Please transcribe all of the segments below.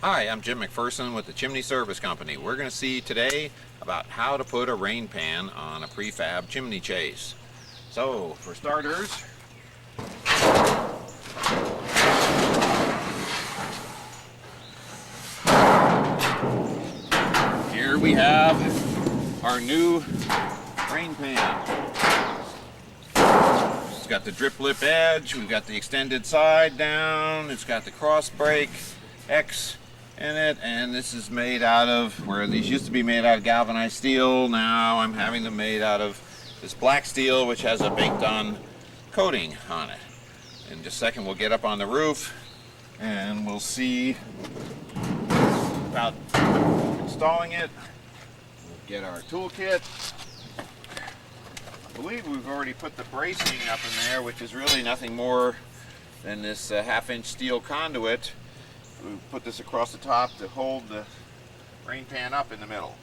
Hi, I'm Jim McPherson with the Chimney Service Company. We're going to see today about how to put a rain pan on a prefab chimney chase. So, for starters, here we have our new rain pan. It's got the drip lip edge, we've got the extended side down, it's got the cross break X in it, and this is made out of, where these used to be made out of galvanized steel, now I'm having them made out of this black steel which has a baked on coating on it. In just a second we'll get up on the roof and we'll see about installing it. We'll get our toolkit. I believe we've already put the bracing up in there, which is really nothing more than this half-inch steel conduit. We put this across the top to hold the rain pan up in the middle.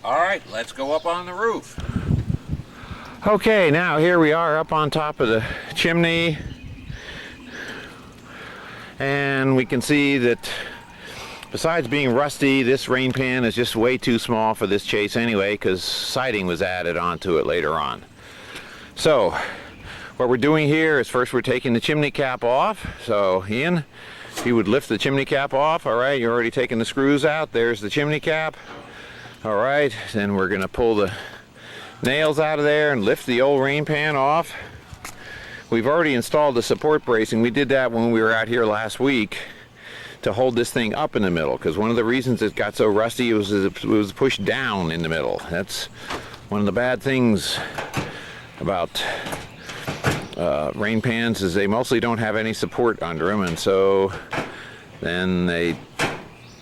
Alright, let's go up on the roof. Okay, now here we are up on top of the chimney, and we can see that besides being rusty, this rain pan is just way too small for this chase anyway, because siding was added onto it later on. So what we're doing here is first we're taking the chimney cap off. So Ian, if you would lift the chimney cap off. All right, you're already taking the screws out. There's the chimney cap. All right, then we're going to pull the nails out of there and lift the old rain pan off. We've already installed the support bracing. We did that when we were out here last week to hold this thing up in the middle, because one of the reasons it got so rusty was it was pushed down in the middle. That's one of the bad things about rain pans, is they mostly don't have any support under them, and so then they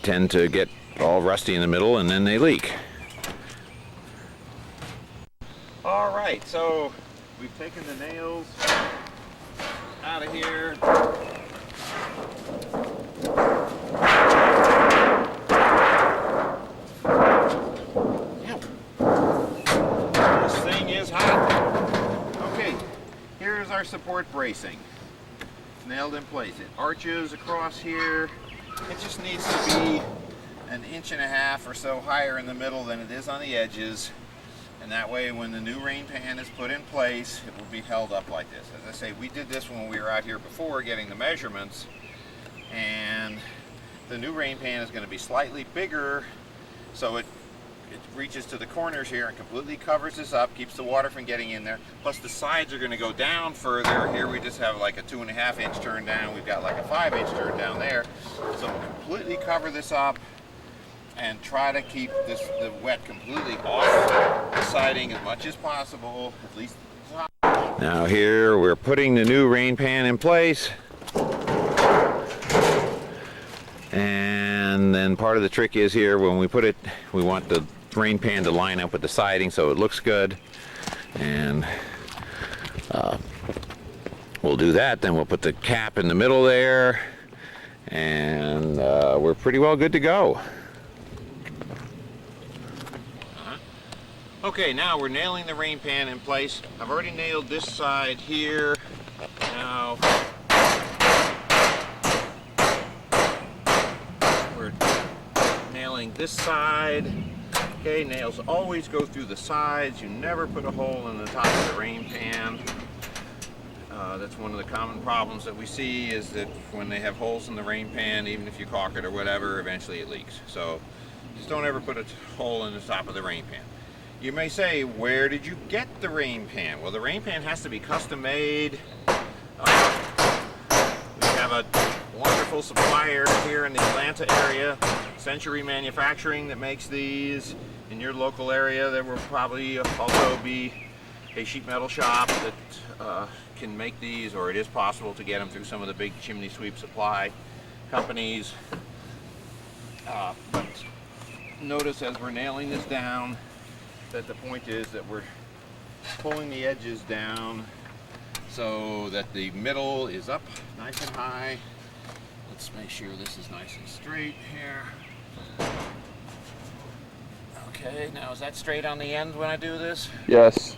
tend to get all rusty in the middle and then they leak. All right, so we've taken the nails out of here. This thing is hot. Okay, here's our support bracing. It's nailed in place. It arches across here. It just needs to be 1.5 inches or so higher in the middle than it is on the edges. And that way when the new rain pan is put in place, it will be held up like this. As I say, we did this when we were out here before getting the measurements, and the new rain pan is going to be slightly bigger, so it reaches to the corners here and completely covers this up, keeps the water from getting in there. Plus the sides are going to go down further. Here we just have like a 2.5 inch turn down. We've got like a 5 inch turn down there. So completely cover this up and try to keep the wet completely off the siding as much as possible, at least. Now here we're putting the new rain pan in place. And then part of the trick is here, when we put it, we want the rain pan to line up with the siding so it looks good. And we'll do that. Then we'll put the cap in the middle there, and we're pretty well good to go. Okay, now we're nailing the rain pan in place. I've already nailed this side here. Now we're nailing this side. Okay, nails always go through the sides. You never put a hole in the top of the rain pan. That's one of the common problems that we see, is that when they have holes in the rain pan, even if you caulk it or whatever, eventually it leaks. So just don't ever put a hole in the top of the rain pan. You may say, where did you get the rain pan? Well, the rain pan has to be custom made. We have a wonderful supplier here in the Atlanta area, Century Manufacturing, that makes these. In your local area, there will probably also be a sheet metal shop that can make these, or it is possible to get them through some of the big chimney sweep supply companies. But notice as we're nailing this down that the point is that we're pulling the edges down so that the middle is up nice and high. Let's make sure this is nice and straight here. Okay, now is that straight on the end when I do this? Yes.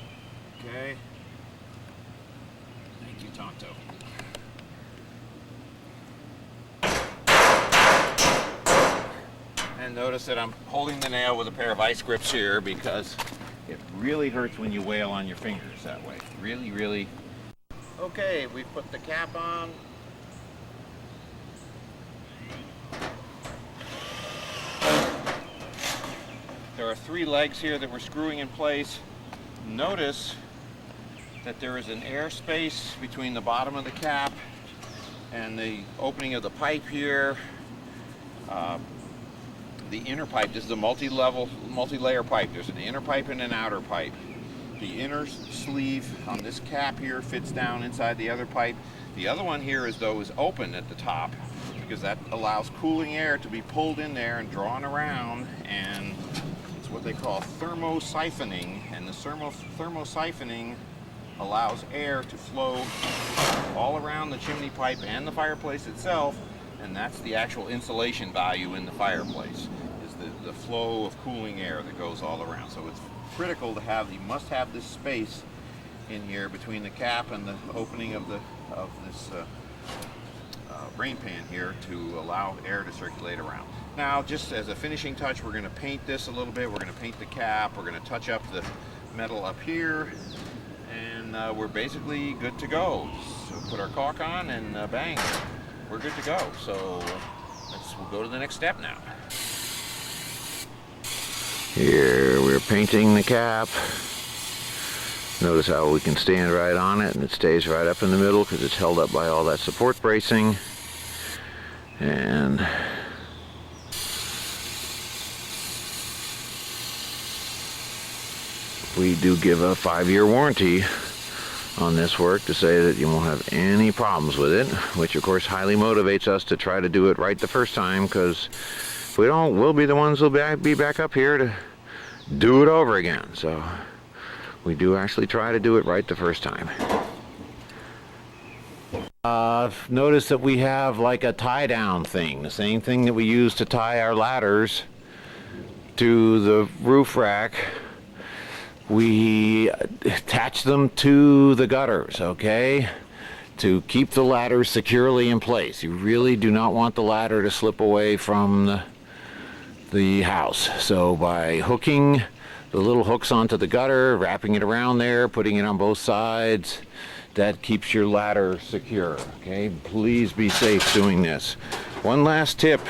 Okay. Thank you, Tonto. And notice that I'm holding the nail with a pair of ice grips here because it really hurts when you wail on your fingers that way. Really, really. Okay, we put the cap on. There are 3 legs here that we're screwing in place. Notice that there is an air space between the bottom of the cap and the opening of the pipe here. The inner pipe, this is a multi-layer pipe. There's an inner pipe and an outer pipe. The inner sleeve on this cap here fits down inside the other pipe. The other one here is open at the top because that allows cooling air to be pulled in there and drawn around, and it's what they call thermosiphoning, and the thermosiphoning allows air to flow all around the chimney pipe and the fireplace itself, and that's the actual insulation value in the fireplace, is the flow of cooling air that goes all around. So it's critical to have, you must have this space in here between the cap and the opening of this rain pan here to allow air to circulate around. Now, just as a finishing touch, we're going to paint this a little bit. We're going to paint the cap, we're going to touch up the metal up here, and we're basically good to go. So put our caulk on and bang, we're good to go. So we'll go to the next step now. Here we're painting the cap. Notice how we can stand right on it and it stays right up in the middle because it's held up by all that support bracing. And we do give a 5-year warranty on this work to say that you won't have any problems with it, which of course highly motivates us to try to do it right the first time, because if we don't, we'll be the ones who'll be back up here to do it over again. So we do actually try to do it right the first time. Notice that we have like a tie down thing, the same thing that we use to tie our ladders to the roof rack. We attach them to the gutters, okay, to keep the ladder securely in place. You really do not want the ladder to slip away from the house. So by hooking the little hooks onto the gutter, wrapping it around there, putting it on both sides, that keeps your ladder secure, okay? Please be safe doing this. One last tip,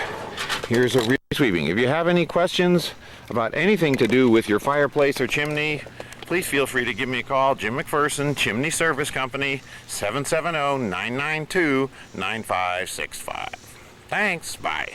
here's a re-sweeping. If you have any questions about anything to do with your fireplace or chimney, please feel free to give me a call. Jim McPherson, Chimney Service Company, 770-992-9565. Thanks, bye.